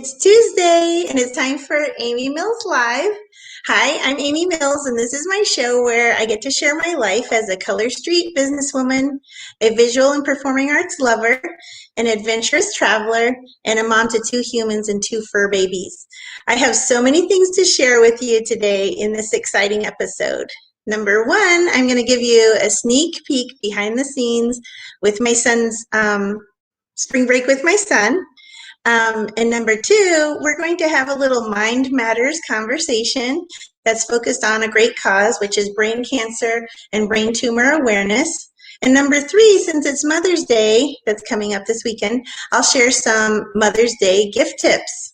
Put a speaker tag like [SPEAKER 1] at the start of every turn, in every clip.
[SPEAKER 1] It's Tuesday and it's time for Aimee Mills Live. Hi, I'm Aimee Mills and this is my show where I get to share my life as a Color Street businesswoman, a visual and performing arts lover, an adventurous traveler, and a mom to 2 humans and 2 fur babies. I have so many things to share with you today in this exciting episode. Number 1, I'm going to give you a sneak peek behind the scenes with my son's spring break with my son. And number 2, we're going to have a little Mind Matters conversation that's focused on a great cause, which is brain cancer and brain tumor awareness. And number 3, since it's Mother's Day that's coming up this weekend, I'll share some Mother's Day gift tips.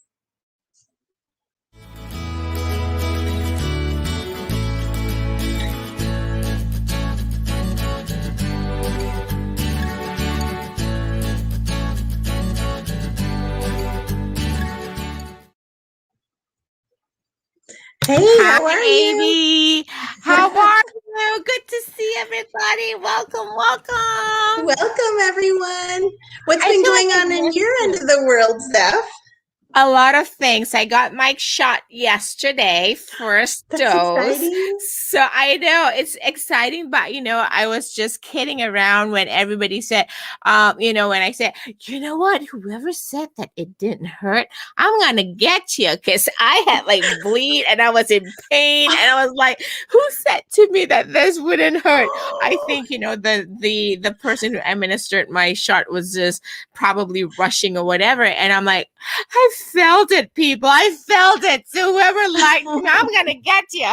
[SPEAKER 1] Hey, how are you?
[SPEAKER 2] Aimee. How are you? Good to see everybody. Welcome, welcome.
[SPEAKER 1] Welcome, everyone. What's been going on in your end of the world, Steph?
[SPEAKER 2] A lot of things. I got my shot yesterday, first dose.
[SPEAKER 1] Exciting.
[SPEAKER 2] So I know it's exciting, but I was just kidding around when everybody said, when I said, you know what, whoever said that it didn't hurt, I'm gonna get you, because I had like bleed and I was in pain and I was like, who said to me that this wouldn't hurt? I think the person who administered my shot was just probably rushing or whatever, and I'm like, I felt it, people. I felt it. So whoever liked me, I'm gonna get you.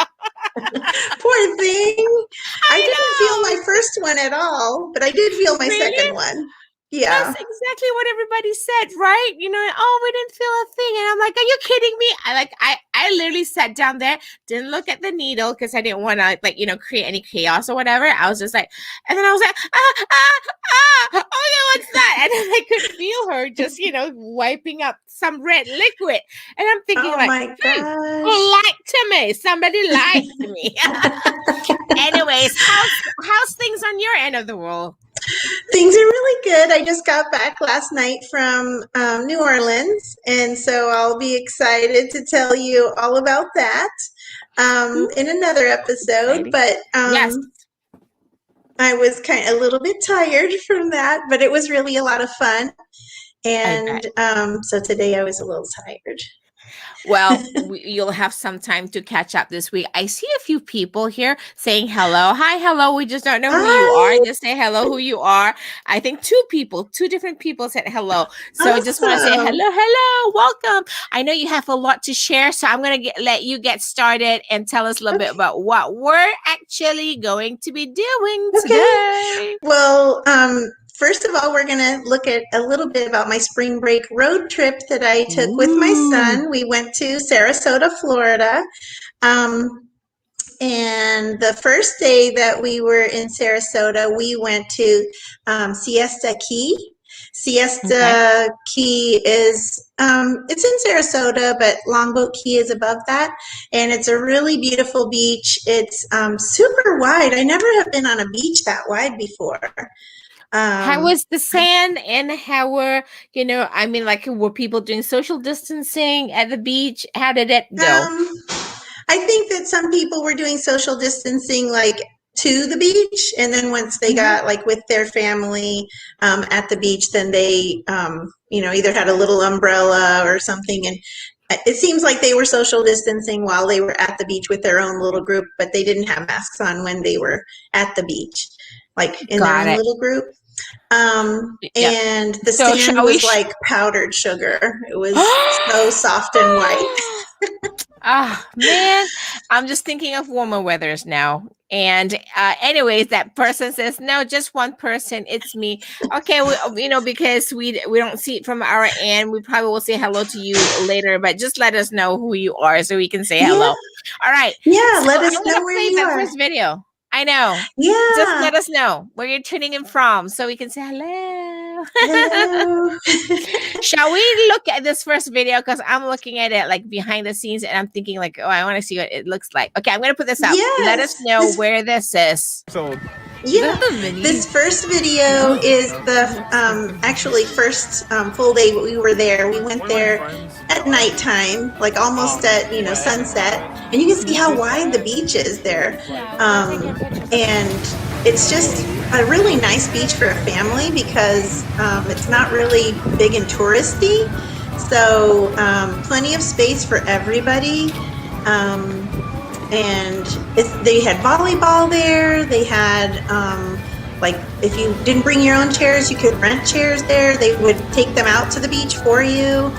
[SPEAKER 1] Poor thing. I didn't feel my first one at all, but I did feel my second one. Yeah.
[SPEAKER 2] That's exactly what everybody said, right? Oh, we didn't feel a thing. And I'm like, are you kidding me? I literally sat down there, didn't look at the needle because I didn't want to, create any chaos or whatever. I was just like, and then I was like, oh no, what's that? And then I could feel her just, wiping up some red liquid. And I'm thinking who lied to me? Somebody lied to me. Anyways, how's things on your end of the world?
[SPEAKER 1] Things are really good. I just got back last night from New Orleans, and so I'll be excited to tell you all about that in another episode. But
[SPEAKER 2] yes.
[SPEAKER 1] I was a little bit tired from that, but it was really a lot of fun. And so today I was a little tired.
[SPEAKER 2] Well, you'll have some time to catch up this week. I see a few people here saying hello. Hi, hello. We just don't know who you are. Just say hello, who you are. I think 2 different people said hello. So I just want to say hello, welcome. I know you have a lot to share, so I'm going to let you get started and tell us a little bit about what we're actually going to be doing today.
[SPEAKER 1] Well, first of all, we're going to look at a little bit about my spring break road trip that I took with my son. We went to Sarasota, Florida. And the first day that we were in Sarasota, we went to Siesta Key. Siesta Key is, it's in Sarasota, but Longboat Key is above that. And it's a really beautiful beach. It's super wide. I never have been on a beach that wide before.
[SPEAKER 2] How was the sand, and how were, were people doing social distancing at the beach? How did it go?
[SPEAKER 1] I think that some people were doing social distancing to the beach, and then once they got with their family at the beach, then they either had a little umbrella or something, and it seems like they were social distancing while they were at the beach with their own little group, but they didn't have masks on when they were at the beach, in their own little group. And the sand was like powdered sugar. It was so soft and white.
[SPEAKER 2] Man, I'm just thinking of warmer weathers now. And anyways, that person says, no, just one person. It's me. Okay, because we don't see it from our end. We probably will say hello to you later, but just let us know who you are so we can say hello. All right.
[SPEAKER 1] Yeah, let us know where you are.
[SPEAKER 2] First video. I know.
[SPEAKER 1] Yeah.
[SPEAKER 2] Just let us know where you're tuning in from so we can say hello.
[SPEAKER 1] Hello.
[SPEAKER 2] Shall we look at this first video? Because I'm looking at it behind the scenes and I'm thinking I want to see what it looks like. Okay, I'm going to put this out.
[SPEAKER 1] Yes.
[SPEAKER 2] Let us know where this is.
[SPEAKER 3] So
[SPEAKER 1] Yeah,
[SPEAKER 2] The mini.
[SPEAKER 1] this first video is the actually first full day we were there. We went there at nighttime, like almost at sunset, and you can see how wide the beach is there. And it's just a really nice beach for a family because it's not really big and touristy, so plenty of space for everybody. And they had volleyball there. They had like if you didn't bring your own chairs, you could rent chairs there. They would take them out to the beach for you.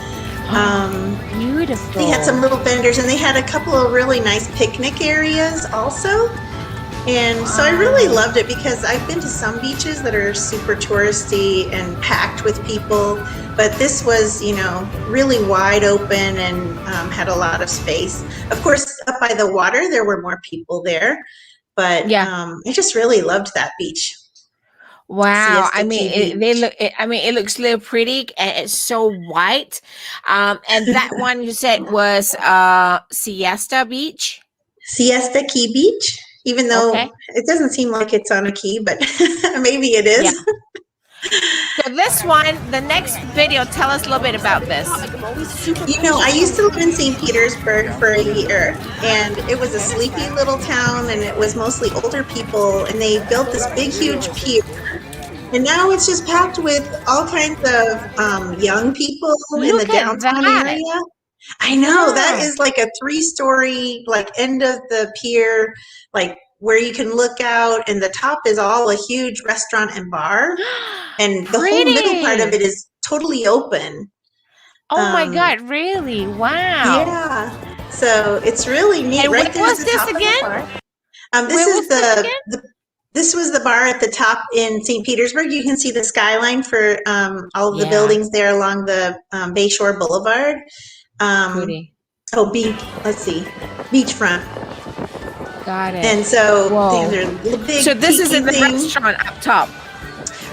[SPEAKER 2] Beautiful.
[SPEAKER 1] They had some little vendors, and they had a couple of really nice picnic areas also. And so I really loved it because I've been to some beaches that are super touristy and packed with people, but this was, really wide open and had a lot of space. Of course, up by the water, there were more people there, but I just really loved that beach.
[SPEAKER 2] Wow.
[SPEAKER 1] Siesta Key Beach.
[SPEAKER 2] It looks a little pretty and it's so white. And that one you said was Siesta Beach.
[SPEAKER 1] Siesta Key Beach, even though it doesn't seem like it's on a key, but maybe it is.
[SPEAKER 2] Yeah. So this one, the next video, tell us a little bit about this.
[SPEAKER 1] I used to live in St. Petersburg for a year, and it was a sleepy little town, and it was mostly older people, and they built this big, huge pier. And now it's just packed with all kinds of young people in the downtown area. I know, that is like a 3-story, like end of the pier, like where you can look out, and the top is all a huge restaurant and bar, and the whole middle part of it is totally open.
[SPEAKER 2] Oh my God, really? Wow.
[SPEAKER 1] Yeah. So it's really neat.
[SPEAKER 2] And
[SPEAKER 1] right
[SPEAKER 2] what was this again?
[SPEAKER 1] This was the bar at the top in St. Petersburg. You can see the skyline for all of the buildings there along the Bayshore Boulevard. Let's see, beachfront.
[SPEAKER 2] Got it.
[SPEAKER 1] And so these are big.
[SPEAKER 2] So this is in the restaurant up top.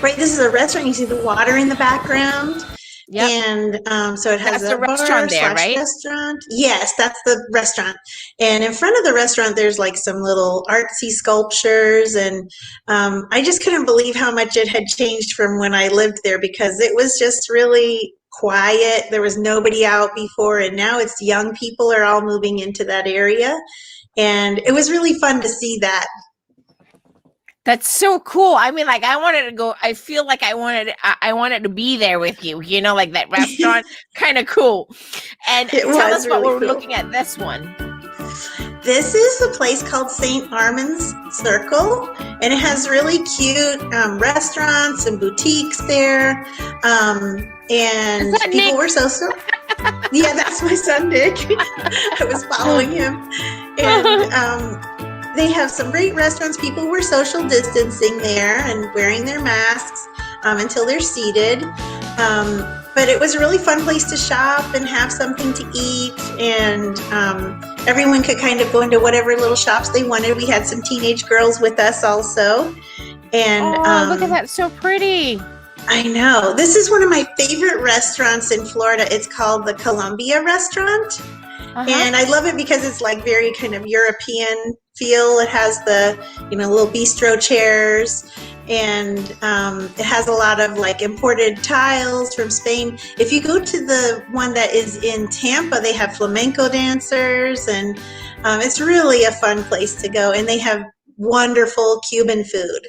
[SPEAKER 1] Right, this is a restaurant. You see the water in the background.
[SPEAKER 2] Yep.
[SPEAKER 1] And so it has a
[SPEAKER 2] restaurant there, right?
[SPEAKER 1] Restaurant. Yes, that's the restaurant. And in front of the restaurant, there's like some little artsy sculptures. And I just couldn't believe how much it had changed from when I lived there, because it was just really quiet. There was nobody out before, and now it's young people are all moving into that area. And it was really fun to see that.
[SPEAKER 2] That's so cool. I mean, like, I wanted to go. I feel like I wanted to be there with you. Like that restaurant, kind of cool. And tell us what we're looking at. This one.
[SPEAKER 1] This is a place called St. Armand's Circle, and it has really cute restaurants and boutiques there. And people were so. Yeah, that's my son, Nick. I was following him. And they have some great restaurants. People were social distancing there and wearing their masks until they're seated. But it was a really fun place to shop and have something to eat. And everyone could kind of go into whatever little shops they wanted. We had some teenage girls with us also. And
[SPEAKER 2] look at that. So pretty.
[SPEAKER 1] I know. This is one of my favorite restaurants in Florida. It's called the Columbia Restaurant. And I love it because it's like very kind of European feel. It has the, little bistro chairs, and it has a lot of like imported tiles from Spain. If you go to the one that is in Tampa, they have flamenco dancers, and it's really a fun place to go. And they have wonderful Cuban food.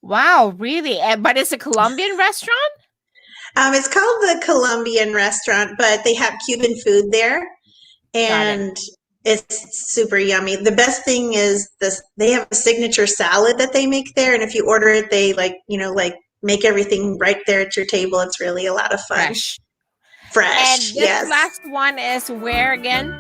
[SPEAKER 2] Wow, really? But it's a Colombian restaurant?
[SPEAKER 1] It's called the Colombian Restaurant, but they have Cuban food there. And it's super yummy. The best thing is they have a signature salad that they make there. And if you order it, they make everything right there at your table. It's really a lot of fun. Fresh.
[SPEAKER 2] And this last one is where again?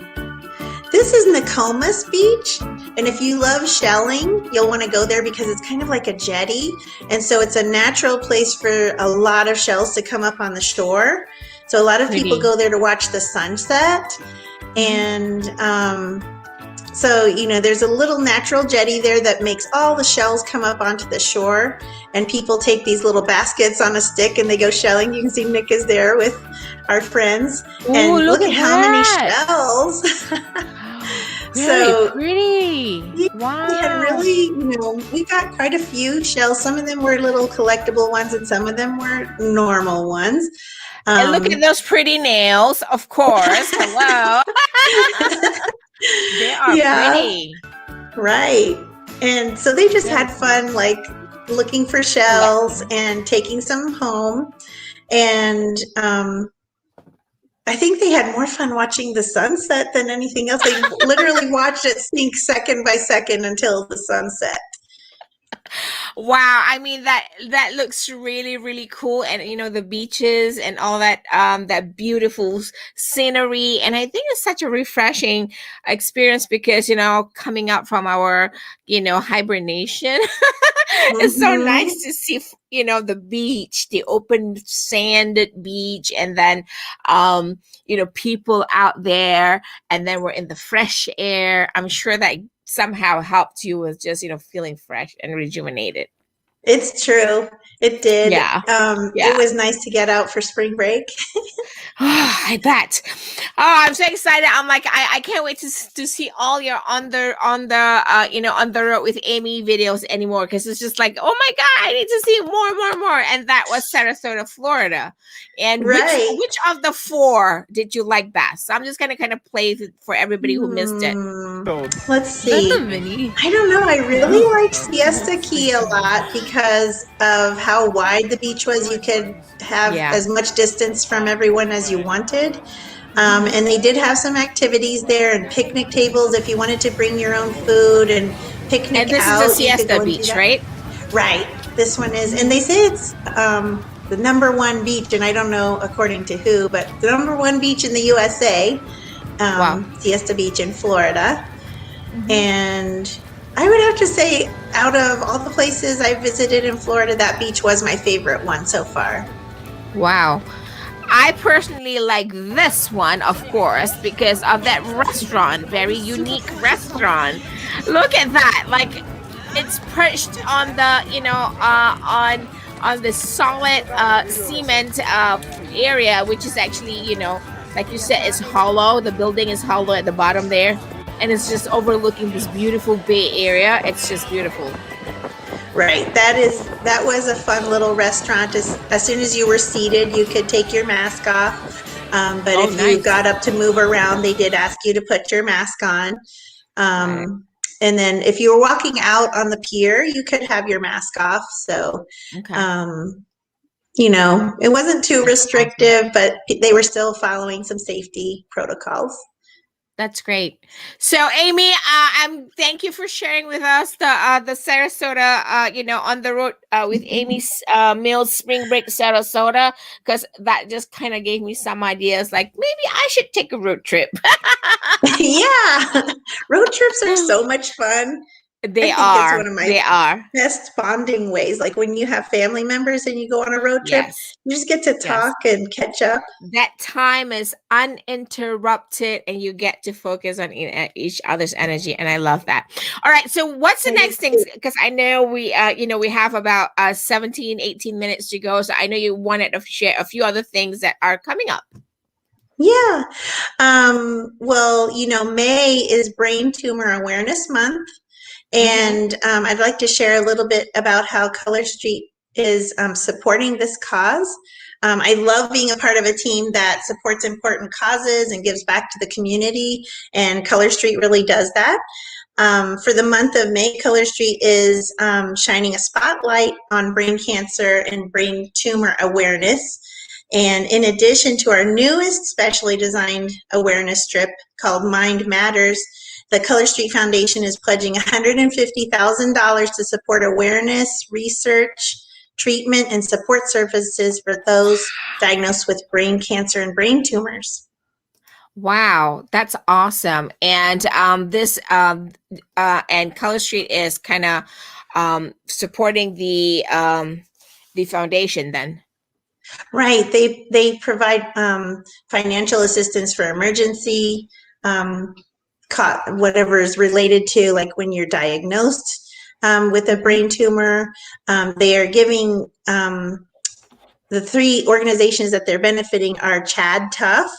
[SPEAKER 1] This is Nokomis Beach. And if you love shelling, you'll want to go there because it's kind of like a jetty. And so it's a natural place for a lot of shells to come up on the shore. So a lot of people go there to watch the sunset. And so, there's a little natural jetty there that makes all the shells come up onto the shore. And people take these little baskets on a stick and they go shelling. You can see Nick is there with our friends.
[SPEAKER 2] Ooh,
[SPEAKER 1] and
[SPEAKER 2] look at
[SPEAKER 1] how many shells.
[SPEAKER 2] very
[SPEAKER 1] So
[SPEAKER 2] pretty.
[SPEAKER 1] yeah, we had
[SPEAKER 2] Wow.
[SPEAKER 1] really, we got quite a few shells. Some of them were little collectible ones and some of them were normal ones.
[SPEAKER 2] And look at those pretty nails, of course. Hello. They are
[SPEAKER 1] Yeah,
[SPEAKER 2] pretty.
[SPEAKER 1] right. And so they just
[SPEAKER 2] Very
[SPEAKER 1] had
[SPEAKER 2] pretty.
[SPEAKER 1] fun, like looking for shells
[SPEAKER 2] Collecting.
[SPEAKER 1] and taking some home. And I think they had more fun watching the sunset than anything else. They literally watched it sink second by second until the sunset.
[SPEAKER 2] Wow, I mean that looks really really cool, and the beaches and all that that beautiful scenery, and I think it's such a refreshing experience because coming out from our hibernation, it's so
[SPEAKER 1] Hmm.
[SPEAKER 2] nice to see the beach, the open sanded beach, and then people out there, and then we're in the fresh air. I'm sure that somehow helped you with just feeling fresh and rejuvenated.
[SPEAKER 1] It's true. It did.
[SPEAKER 2] Yeah.
[SPEAKER 1] It
[SPEAKER 2] Yeah.
[SPEAKER 1] was nice to get out for spring break.
[SPEAKER 2] I bet. Oh, I'm so excited. I'm like, I can't wait to see all your on the road with Aimee videos anymore, because it's just like, oh my God, I need to see more and more and more. And that was Sarasota, Florida. And which
[SPEAKER 1] Right.
[SPEAKER 2] which of the four did you like best? So I'm just gonna kind of play it for everybody who missed it.
[SPEAKER 1] Hmm.
[SPEAKER 3] Road.
[SPEAKER 1] Let's
[SPEAKER 3] Is that the
[SPEAKER 1] see.
[SPEAKER 3] mini?
[SPEAKER 1] I don't know. I
[SPEAKER 3] No.
[SPEAKER 1] really liked
[SPEAKER 3] Oh,
[SPEAKER 1] Siesta
[SPEAKER 3] that's
[SPEAKER 1] Key a lot because of how wide the beach was. You could have
[SPEAKER 2] Yeah.
[SPEAKER 1] as much distance from everyone as you wanted. And they did have some activities there and picnic tables if you wanted to bring your own food and picnic
[SPEAKER 2] And this is a
[SPEAKER 1] out, you could
[SPEAKER 2] siesta
[SPEAKER 1] go and do
[SPEAKER 2] beach,
[SPEAKER 1] that.
[SPEAKER 2] right?
[SPEAKER 1] Right. This one is, and they say it's the number one beach, and I don't know according to who, but the number one beach in the USA,
[SPEAKER 2] Wow.
[SPEAKER 1] Siesta Beach in Florida.
[SPEAKER 2] Mhm.
[SPEAKER 1] And I would have to say, out of all the places I visited in Florida, that beach was my favorite one so far.
[SPEAKER 2] Wow. I personally like this one, of course, because of that restaurant, very unique restaurant. Look at that. Like it's perched on the, on the solid cement area, which is actually, like you said, it's hollow. The building is hollow at the bottom there. And it's just overlooking this beautiful bay area. It's just beautiful.
[SPEAKER 1] Right. That was a fun little restaurant. As soon as you were seated, you could take your mask off. But
[SPEAKER 2] Oh,
[SPEAKER 1] if you
[SPEAKER 2] nice.
[SPEAKER 1] got up to move around, they did ask you to put your mask on.
[SPEAKER 2] Right.
[SPEAKER 1] And then if you were walking out on the pier, you could have your mask off. So,
[SPEAKER 2] Okay.
[SPEAKER 1] um, it wasn't too
[SPEAKER 2] That's awesome.
[SPEAKER 1] restrictive, but they were still following some safety protocols.
[SPEAKER 2] That's great. So, Aimee, thank you for sharing with us the Sarasota, on the road with Aimee Mills Spring Break Sarasota, because that just kind of gave me some ideas. Like maybe I should take a road trip.
[SPEAKER 1] Yeah, road trips are so much fun. I
[SPEAKER 2] They
[SPEAKER 1] think it's
[SPEAKER 2] are.
[SPEAKER 1] one of my
[SPEAKER 2] They are.
[SPEAKER 1] best bonding ways. Like when you have family members and you go on a road trip,
[SPEAKER 2] Yes.
[SPEAKER 1] you just get to
[SPEAKER 2] Yes.
[SPEAKER 1] talk and catch up.
[SPEAKER 2] That time is uninterrupted, and you get to focus on each other's energy, and I love that. All right, so what's the
[SPEAKER 1] I do
[SPEAKER 2] next thing?
[SPEAKER 1] too.
[SPEAKER 2] Because I know we have about 17 18 minutes to go, so I know you wanted to share a few other things that are coming up.
[SPEAKER 1] Yeah. Well, May is Brain Tumor Awareness Month.
[SPEAKER 2] Mm-hmm.
[SPEAKER 1] And I'd like to share a little bit about how Color Street is supporting this cause. I love being a part of a team that supports important causes and gives back to the community, and Color Street really does that. For the month of May, Color Street is shining a spotlight on brain cancer and brain tumor awareness. And in addition to our newest specially designed awareness strip called Mind Matters, the Color Street Foundation is pledging $150,000 to support awareness, research, treatment, and support services for those diagnosed with brain cancer and brain tumors.
[SPEAKER 2] Wow, that's awesome. And this and Color Street is kind of supporting the foundation then.
[SPEAKER 1] Right. They provide financial assistance for emergency, um, whatever is related to, like when you're diagnosed with a
[SPEAKER 2] Mhm.
[SPEAKER 1] brain tumor. They are giving the three organizations that they're benefiting are Chad Tough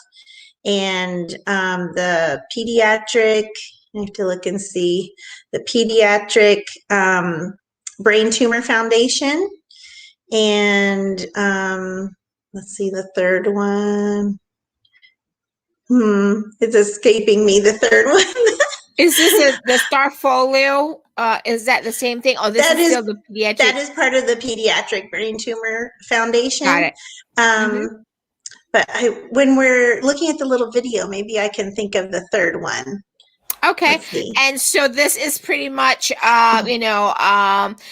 [SPEAKER 1] and the pediatric I have to look and see. The Pediatric Brain Tumor Foundation. And let's see the third one. It's escaping me, the third one.
[SPEAKER 2] Is this the Starfolio? Is that the same thing? Or this is still the pediatric?
[SPEAKER 1] That is part of the Pediatric Brain Tumor Foundation.
[SPEAKER 2] Got it.
[SPEAKER 1] But when we're looking at the little video, maybe I can think of the third one.
[SPEAKER 2] Okay. And so this is pretty much,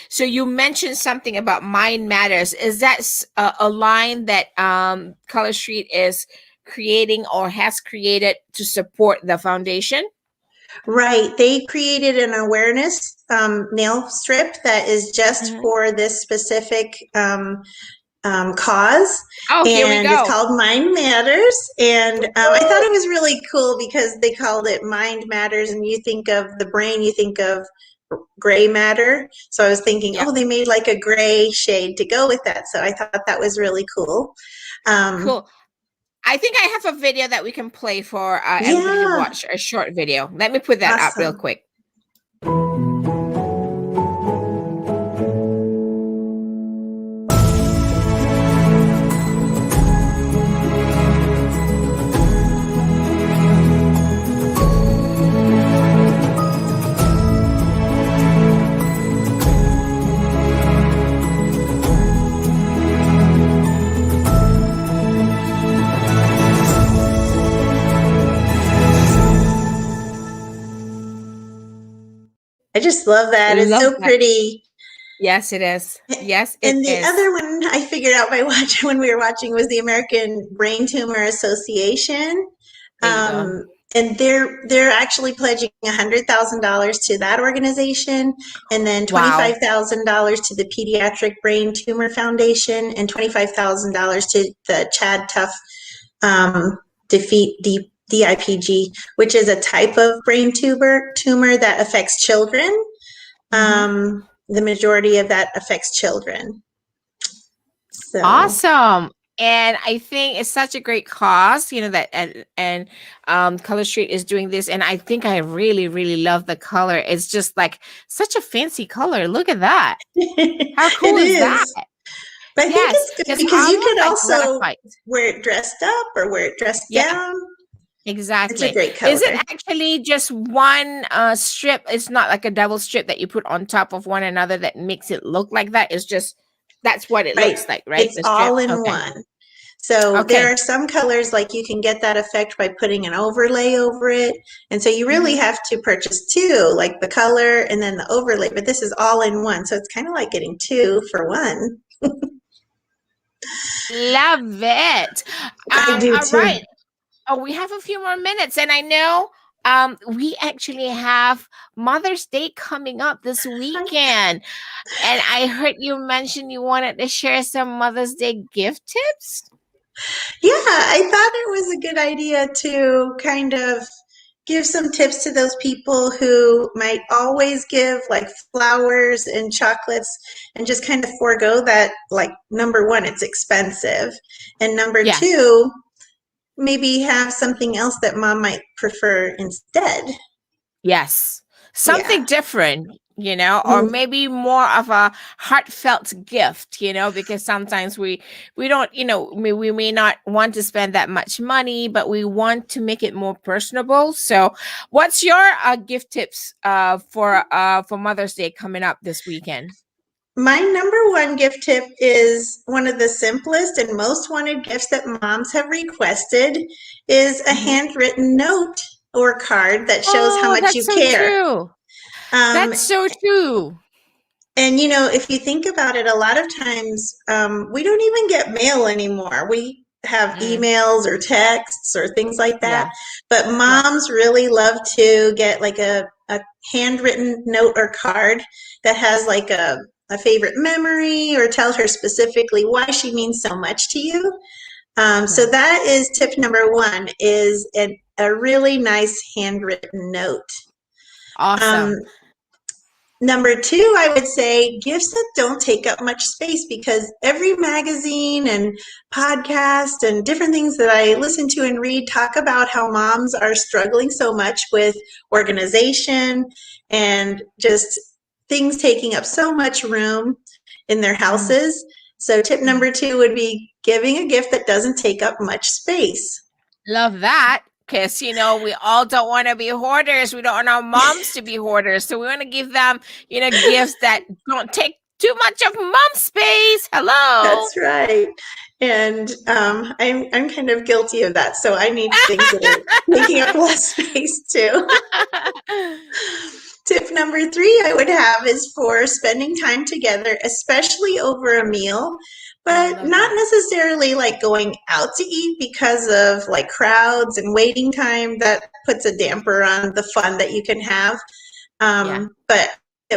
[SPEAKER 2] so you mentioned something about Mind Matters. Is that a line that Color Street is creating or has created to support the foundation?
[SPEAKER 1] Right. They created an awareness nail strip that is just for this specific cause.
[SPEAKER 2] Oh, here we go.
[SPEAKER 1] It's called Mind Matters. And I thought it was really cool because they called it Mind Matters, and you think of the brain, you think of gray matter. So I was thinking, oh, they made like a gray shade to go with that. So I thought that was really cool.
[SPEAKER 2] Cool. I think I have a video that we can play for everybody to watch, a short video. Let me put that up real quick.
[SPEAKER 1] I just love that. It's so pretty.
[SPEAKER 2] Yes, it is. Yes, it is.
[SPEAKER 1] And the other one I figured out by watching when we were watching was the American Brain Tumor Association. And they're actually pledging $100,000 to that organization, and then $25,000 to the Pediatric Brain Tumor Foundation, and $25,000 to the Chad Tough Defeat DIPG, which is a type of brain tumor that affects children. The majority of that affects children. So.
[SPEAKER 2] Awesome. And I think it's such a great cause, that and Color Street is doing this. And I think I really, really love the color. It's just like such a fancy color. Look at that. How cool is that?
[SPEAKER 1] But I think it's good because you could also wear it dressed up or wear it dressed down.
[SPEAKER 2] Exactly.
[SPEAKER 1] It's a great color.
[SPEAKER 2] Is it actually just one strip? It's not like a double strip that you put on top of one another that makes it look like that. It's just, that's what it looks like, right?
[SPEAKER 1] It's all in one. So there are some colors, like you can get that effect by putting an overlay over it. And so you really have to purchase two, like the color and then the overlay. But this is all in one. So it's kind of like getting two for one.
[SPEAKER 2] Love it.
[SPEAKER 1] I do too.
[SPEAKER 2] All right. Oh, we have a few more minutes, and I know we actually have Mother's Day coming up this weekend. And I heard you mention you wanted to share some Mother's Day gift tips.
[SPEAKER 1] Yeah, I thought it was a good idea to kind of give some tips to those people who might always give like flowers and chocolates and just kind of forego that. Like, number one, it's expensive. And number two, maybe have something else that mom might prefer instead.
[SPEAKER 2] Yes. Something different, or maybe more of a heartfelt gift, because sometimes we don't, we may not want to spend that much money, but we want to make it more personable. So what's your gift tips for Mother's Day coming up this weekend?
[SPEAKER 1] My number one gift tip is one of the simplest and most wanted gifts that moms have requested is a handwritten note or card that shows how much you care.
[SPEAKER 2] True. That's so true.
[SPEAKER 1] And, if you think about it, a lot of times we don't even get mail anymore. We have emails or texts or things like that. But moms really love to get like a handwritten note or card that has like a favorite memory or tells her specifically why she means so much to you. So that is tip number one, is a really nice handwritten note.
[SPEAKER 2] Awesome.
[SPEAKER 1] Number two, I would say gifts that don't take up much space, because every magazine and podcast and different things that I listen to and read talk about how moms are struggling so much with organization and just things taking up so much room in their houses. So tip number two would be giving a gift that doesn't take up much space.
[SPEAKER 2] Love that. Because, we all don't want to be hoarders. We don't want our moms to be hoarders. So we want to give them, gifts that don't take too much of mom's space. Hello.
[SPEAKER 1] That's right. And I'm kind of guilty of that. So I need things that are taking up less space too. Tip number three I would have is for spending time together, especially over a meal, but not necessarily like going out to eat because of like crowds and waiting time. That puts a damper on the fun that you can have. But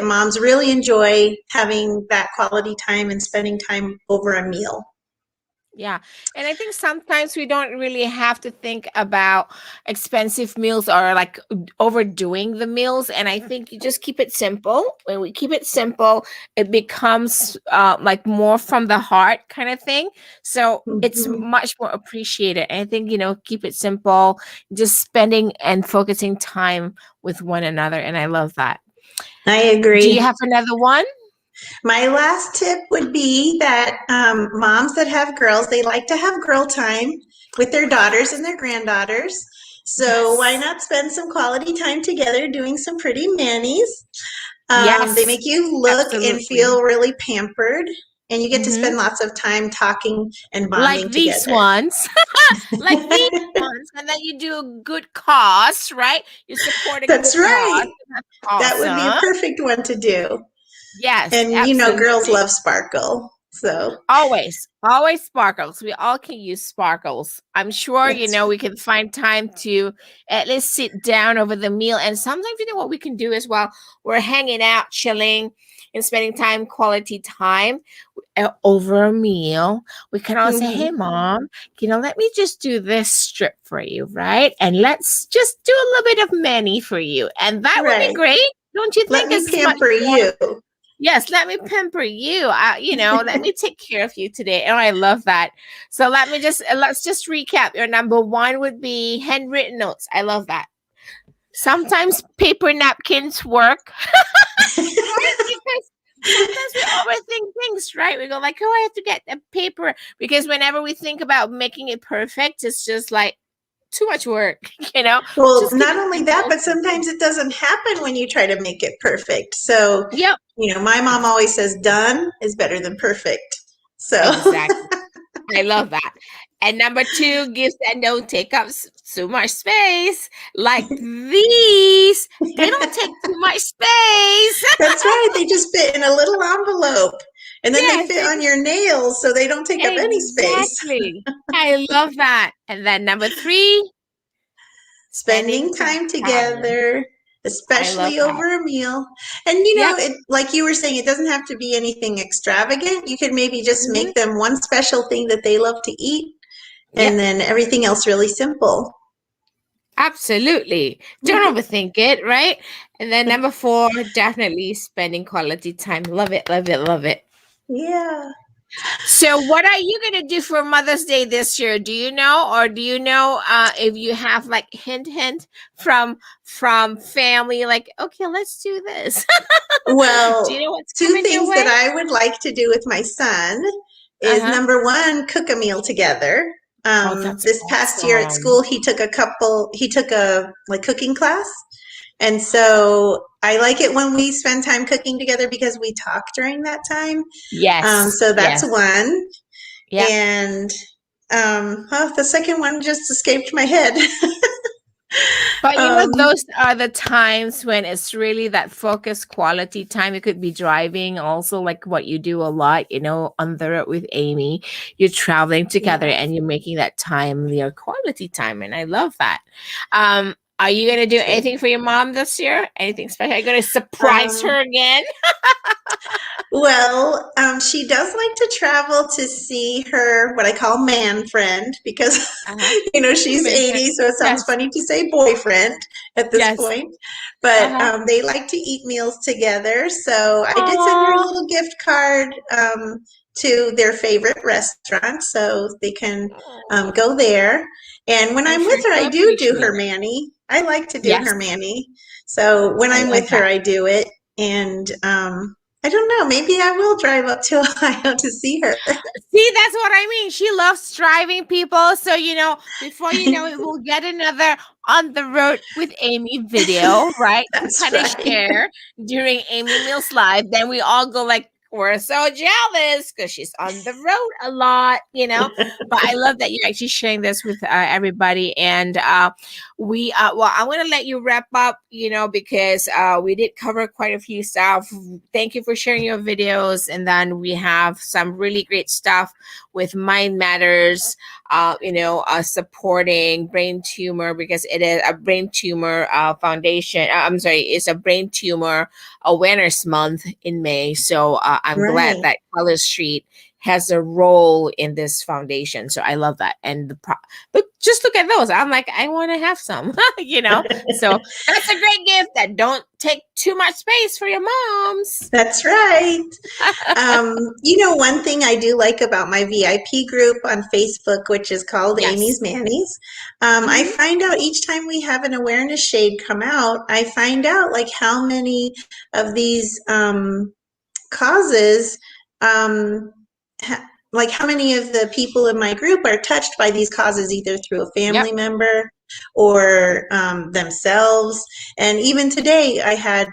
[SPEAKER 1] moms really enjoy having that quality time and spending time over a meal.
[SPEAKER 2] Yeah. And I think sometimes we don't really have to think about expensive meals or like overdoing the meals. And I think you just keep it simple. When we keep it simple, it becomes like more from the heart kind of thing. So it's much more appreciated. And I think, keep it simple, just spending and focusing time with one another. And I love that.
[SPEAKER 1] I agree.
[SPEAKER 2] Do you have another one?
[SPEAKER 1] My last tip would be that moms that have girls, they like to have girl time with their daughters and their granddaughters. So why not spend some quality time together doing some pretty manis? They make you look and feel really pampered, and you get to spend lots of time talking and bonding
[SPEAKER 2] like these
[SPEAKER 1] together.
[SPEAKER 2] Ones. Like these ones. And then you do a good cause, right? You support a
[SPEAKER 1] That's
[SPEAKER 2] good
[SPEAKER 1] right.
[SPEAKER 2] cause. That's awesome.
[SPEAKER 1] That would be a perfect one to do.
[SPEAKER 2] Yes.
[SPEAKER 1] And
[SPEAKER 2] absolutely.
[SPEAKER 1] Girls love sparkle. So
[SPEAKER 2] always sparkles. We all can use sparkles. I'm sure, we can find time to at least sit down over the meal. And sometimes, what we can do as well, we're hanging out, chilling, and spending time, quality time over a meal. We can all say, hey, Mom, let me just do this strip for you, right? And let's just do a little bit of mani for you. And that would be great. Don't you think?
[SPEAKER 1] Let me pamper you.
[SPEAKER 2] Yes, let me pamper you. Let me take care of you today. And I love that. So let's just recap. Your number one would be handwritten notes. I love that. Sometimes paper napkins work. Right? Because sometimes we overthink things, right? We go like, I have to get a paper. Because whenever we think about making it perfect, it's just like too much work,
[SPEAKER 1] Well, not only that, but sometimes it doesn't happen when you try to make it perfect. So, my mom always says done is better than perfect. So
[SPEAKER 2] exactly. I love that. And number two, gifts that don't take up so much space, like these. They don't take too much space.
[SPEAKER 1] That's right. They just fit in a little envelope. And then they fit on your nails, so they don't take up any space.
[SPEAKER 2] Exactly. I love that. And then number three,
[SPEAKER 1] spending time together, especially over a meal. And, it, like you were saying, it doesn't have to be anything extravagant. You could maybe just make them one special thing that they love to eat, and then everything else really simple.
[SPEAKER 2] Absolutely. Don't overthink it, right? And then number four, definitely spending quality time. Love it, love it, love it.
[SPEAKER 1] Yeah.
[SPEAKER 2] So what are you going to do for Mother's Day this year? Do you know, or do you know if you have like hint from family, like, okay, let's do this?
[SPEAKER 1] Well,
[SPEAKER 2] do you know what's
[SPEAKER 1] two things that I would like to do with my son is number one, cook a meal together. This past year at school, he took a like cooking class. And so I like it when we spend time cooking together because we talk during that time.
[SPEAKER 2] Yes.
[SPEAKER 1] So that's one. Yeah. And the second one just escaped my head.
[SPEAKER 2] But those are the times when it's really that focused quality time. It could be driving, also like what you do a lot, on the road with Aimee. You're traveling together and you're making that time your quality time. And I love that. Are you going to do
[SPEAKER 1] So,
[SPEAKER 2] anything for your mom this year? Anything special? Are you going to surprise
[SPEAKER 1] um,
[SPEAKER 2] her again?
[SPEAKER 1] well, she does like to travel to see her, what I call man friend, because,
[SPEAKER 2] Uh-huh.
[SPEAKER 1] she's
[SPEAKER 2] Mention.
[SPEAKER 1] 80, so it sounds
[SPEAKER 2] Yes.
[SPEAKER 1] funny to say boyfriend at this
[SPEAKER 2] Yes.
[SPEAKER 1] point. But
[SPEAKER 2] Uh-huh.
[SPEAKER 1] they like to eat meals together. So I did send her a
[SPEAKER 2] Aw.
[SPEAKER 1] little gift card to their favorite restaurant so they can go there. And when
[SPEAKER 2] I'm
[SPEAKER 1] I'm
[SPEAKER 2] sure
[SPEAKER 1] with her, I
[SPEAKER 2] she'll
[SPEAKER 1] do
[SPEAKER 2] appreciate
[SPEAKER 1] her
[SPEAKER 2] it.
[SPEAKER 1] Manny. I like to do
[SPEAKER 2] Yes.
[SPEAKER 1] her Manny. So when
[SPEAKER 2] I
[SPEAKER 1] I'm
[SPEAKER 2] love
[SPEAKER 1] with her,
[SPEAKER 2] that.
[SPEAKER 1] I do it. And I don't know. Maybe I will drive up to Ohio to see her.
[SPEAKER 2] See, that's what I mean. She loves driving people. So, before you know it, we'll get another on the road with Aimee video, right? To
[SPEAKER 1] That's
[SPEAKER 2] kind of
[SPEAKER 1] right.
[SPEAKER 2] share during Aimee Mills Live. Then we all go like, we're so jealous because she's on the road a lot. But I love that you're actually sharing this with everybody. And well, I'm going to let you wrap up, because we did cover quite a few stuff. Thank you for sharing your videos. And then we have some really great stuff with Mind Matters, supporting brain tumor, because it is a brain tumor foundation. I'm sorry, it's a brain tumor awareness month in May. So I'm glad
[SPEAKER 1] Right.
[SPEAKER 2] that Color Street has a role in this foundation. So I love that. And but just look at those. I'm like, I want to have some, So that's a great gift that don't take too much space for your moms.
[SPEAKER 1] That's right. One thing I do like about my VIP group on Facebook, which is called
[SPEAKER 2] Yes.
[SPEAKER 1] Amy's Manny's, I
[SPEAKER 2] Hmm.
[SPEAKER 1] find out each time we have an awareness shade come out, I find out like how many of these causes, like how many of the people in my group are touched by these causes, either through a
[SPEAKER 2] Yep.
[SPEAKER 1] family member or themselves. And even today, I had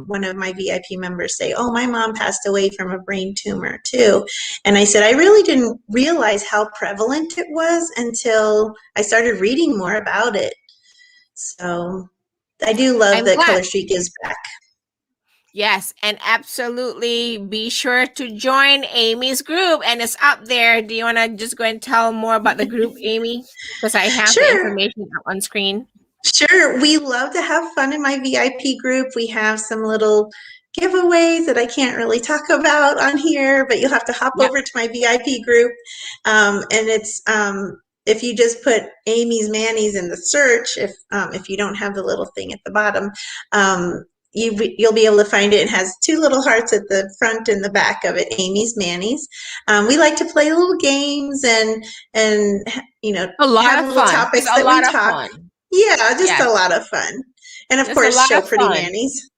[SPEAKER 1] one of my VIP members say, "Oh, my mom passed away from a brain tumor too." And I said, I really didn't realize how prevalent it was until I started reading more about it. So I do love
[SPEAKER 2] I'm
[SPEAKER 1] that
[SPEAKER 2] glad.
[SPEAKER 1] Color Street gives back.
[SPEAKER 2] Yes, and absolutely be sure to join Amy's group, and it's up there. Do you want to just go and tell more about the group, Aimee? Because I have the
[SPEAKER 1] Sure.
[SPEAKER 2] information up on screen.
[SPEAKER 1] Sure. We love to have fun in my VIP group. We have some little giveaways that I can't really talk about on here, but you'll have to hop
[SPEAKER 2] Yep.
[SPEAKER 1] over to my VIP group. And it's if you just put Amy's Manny's in the search, if you don't have the little thing at the bottom, you'll be able to find it. It has two little hearts at the front and the back of it, Amy's Manny's. We like to play little games and
[SPEAKER 2] A lot
[SPEAKER 1] have
[SPEAKER 2] of
[SPEAKER 1] little
[SPEAKER 2] fun. Just
[SPEAKER 1] topics
[SPEAKER 2] a
[SPEAKER 1] that we
[SPEAKER 2] lot of
[SPEAKER 1] talk.
[SPEAKER 2] fun.
[SPEAKER 1] Yeah, just
[SPEAKER 2] Yes,
[SPEAKER 1] a lot of fun. And of
[SPEAKER 2] just a
[SPEAKER 1] course,
[SPEAKER 2] lot
[SPEAKER 1] show
[SPEAKER 2] of
[SPEAKER 1] pretty
[SPEAKER 2] fun.
[SPEAKER 1] Manny's.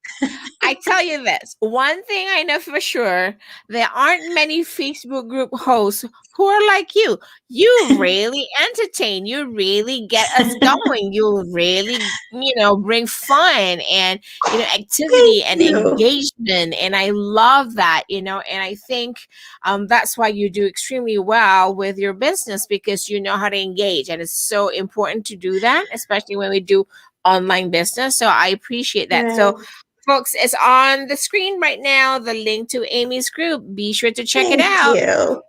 [SPEAKER 2] I tell you this, one thing I know for sure, there aren't many Facebook group hosts who are like you. You really entertain, you really get us going, you really, bring fun and,
[SPEAKER 1] Thank
[SPEAKER 2] activity and
[SPEAKER 1] you.
[SPEAKER 2] engagement. And I love that, and I think that's why you do extremely well with your business, because you know how to engage. And it's so important to do that, especially when we do online business. So I appreciate that.
[SPEAKER 1] Right.
[SPEAKER 2] So folks, it's on the screen right now, the link to Amy's group. Be sure to check it
[SPEAKER 1] Thank
[SPEAKER 2] out.
[SPEAKER 1] you.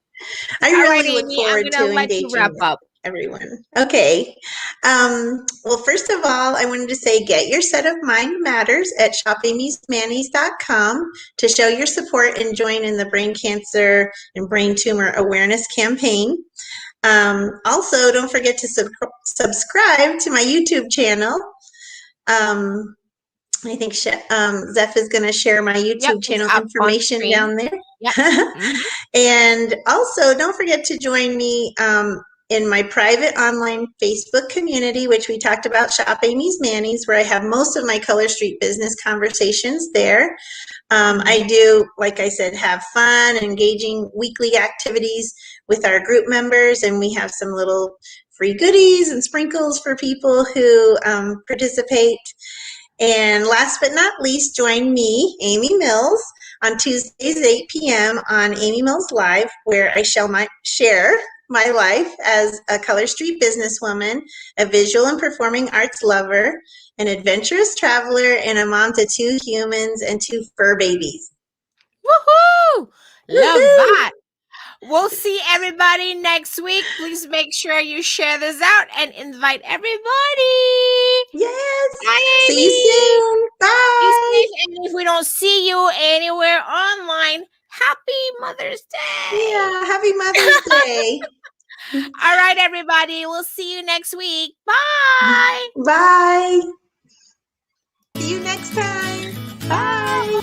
[SPEAKER 1] I
[SPEAKER 2] All right,
[SPEAKER 1] really look
[SPEAKER 2] Aimee, I'm
[SPEAKER 1] forward
[SPEAKER 2] going to
[SPEAKER 1] to
[SPEAKER 2] let you
[SPEAKER 1] engaging
[SPEAKER 2] wrap
[SPEAKER 1] with
[SPEAKER 2] up.
[SPEAKER 1] everyone. Okay. Well, first of all, I wanted to say get your set of Mind Matters at shopamysmannies.com to show your support and join in the brain cancer and brain tumor awareness campaign. Also, don't forget to subscribe to my YouTube channel. I think Zeph is going to share my
[SPEAKER 2] Yep,
[SPEAKER 1] YouTube
[SPEAKER 2] it's
[SPEAKER 1] channel
[SPEAKER 2] up on
[SPEAKER 1] information
[SPEAKER 2] screen.
[SPEAKER 1] down there.
[SPEAKER 2] Yep. Hmm.
[SPEAKER 1] And also, don't forget to join me in my private online Facebook community, which we talked about, Shop Amy's Manny's, where I have most of my Color Street business conversations there. I do, like I said, have fun, engaging weekly activities with our group members, and we have some little free goodies and sprinkles for people who participate. And last but not least, join me, Aimee Mills, on Tuesdays, 8 p.m. on Aimee Mills Live, where I shall share my life as a Color Street businesswoman, a visual and performing arts lover, an adventurous traveler, and a mom to two humans and two fur babies.
[SPEAKER 2] Woohoo! Love
[SPEAKER 1] Woohoo!
[SPEAKER 2] that. We'll see everybody next week. Please make sure you share this out and invite everybody.
[SPEAKER 1] Yes.
[SPEAKER 2] Bye,
[SPEAKER 1] See you
[SPEAKER 2] Aimee.
[SPEAKER 1] soon.
[SPEAKER 2] Be
[SPEAKER 1] Bye.
[SPEAKER 2] safe, and if we don't see you anywhere online, happy Mother's Day.
[SPEAKER 1] Yeah. Happy Mother's Day.
[SPEAKER 2] All right, everybody. We'll see you next week. Bye.
[SPEAKER 1] Bye. See you next time. Bye.